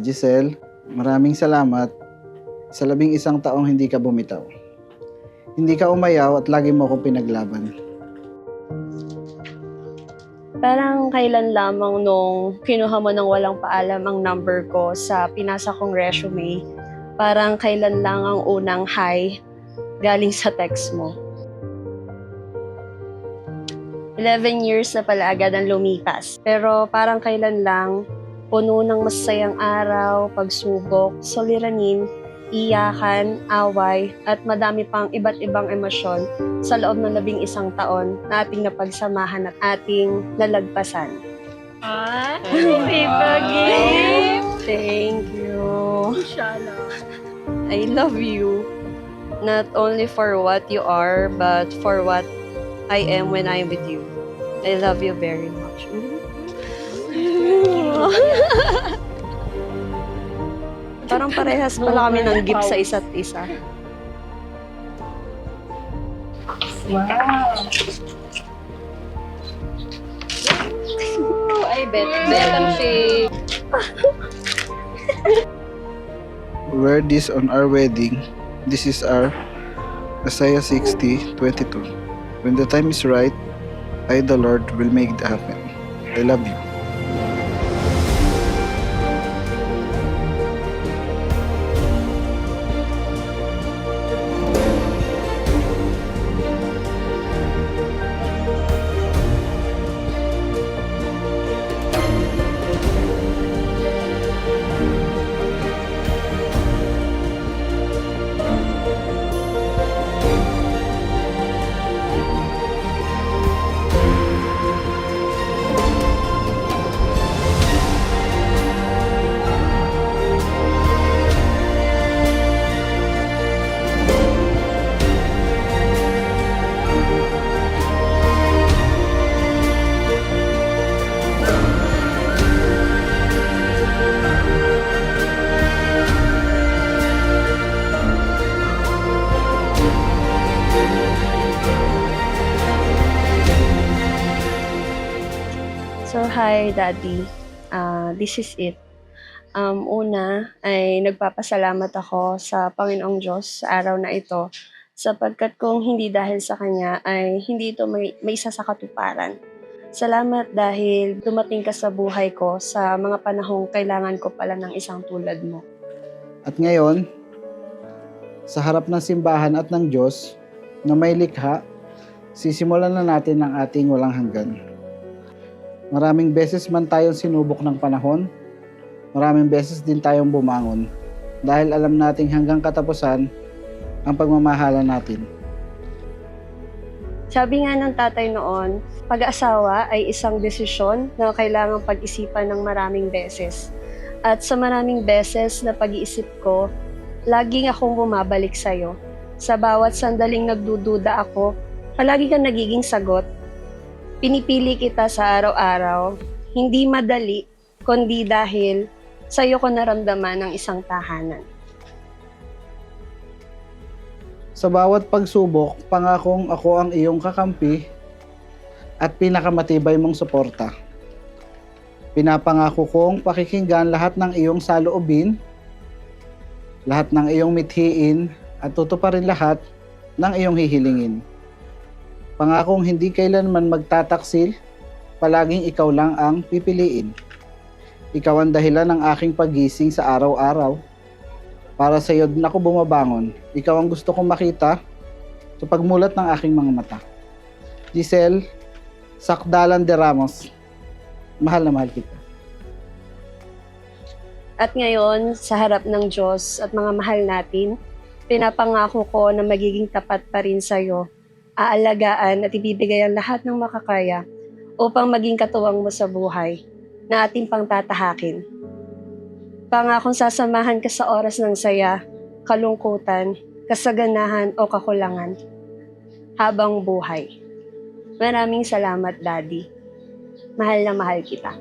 Giselle, maraming salamat sa 11 taong hindi ka bumitaw. Hindi ka umayaw at lagi mo akong pinaglaban. Parang kailan lamang nung kinuha mo ng walang paalam ang number ko sa pinasa kong resume, parang kailan lang ang unang hi galing sa text mo. 11 years na pala agad ang lumipas, pero parang kailan lang puno ng masayang araw, pagsubok, suliranin, iyakan, away, at madami pang iba't ibang emosyon sa loob ng 11 taon na ating napagsamahan at ating nalagpasan. Happy gift! Thank you. I love you. Not only for what you are, but for what I am when I'm with you. I love you very much. Parang parehas pala kami ng gift sa isa't isa. Wow! Ay, bet ang shake. Wear this on our wedding. This is our Isaiah 60:22. When the time is right, I, the Lord, will make it happen. I love you. So, hi, Daddy. This is it. Una ay nagpapasalamat ako sa Panginoong Diyos sa araw na ito sapagkat kung hindi dahil sa Kanya ay hindi ito may isa sa katuparan. Salamat dahil dumating ka sa buhay ko sa mga panahong kailangan ko pala ng isang tulad mo. At ngayon, sa harap ng simbahan at ng Diyos na may likha, sisimulan na natin ang ating walang hanggan. Maraming beses man tayong sinubok ng panahon, maraming beses din tayong bumangon dahil alam nating hanggang katapusan ang pagmamahalan natin. Sabi nga ng tatay noon, pag-aasawa ay isang desisyon na kailangang pag-isipan ng maraming beses. At sa maraming beses na pag-iisip ko, laging akong bumabalik sa'yo. Sa bawat sandaling nagdududa ako, palagi kang nagiging sagot. Pinipili kita sa araw-araw, hindi madali, kundi dahil sa'yo ko naramdaman ang isang tahanan. Sa bawat pagsubok, pangakong ako ang iyong kakampi at pinakamatibay mong suporta. Pinapangako kong pakikinggan lahat ng iyong saloobin, lahat ng iyong mithiin at tutuparin lahat ng iyong hihilingin. Pangakong hindi kailanman magtataksil, palaging ikaw lang ang pipiliin. Ikaw ang dahilan ng aking paggising sa araw-araw. Para sa iyo din ako bumabangon. Ikaw ang gusto kong makita sa pagmulat ng aking mga mata. Giselle Sakdalan de Ramos, mahal na mahal kita. At ngayon, sa harap ng Diyos at mga mahal natin, pinapangako ko na magiging tapat pa rin sa'yo. Aalagaan at ibibigay ang lahat ng makakaya upang maging katuwang mo sa buhay na ating pangtatahakin. Pangakong sasamahan ka sa oras ng saya, kalungkutan, kasaganahan o kakulangan habang buhay. Maraming salamat, Daddy. Mahal na mahal kita.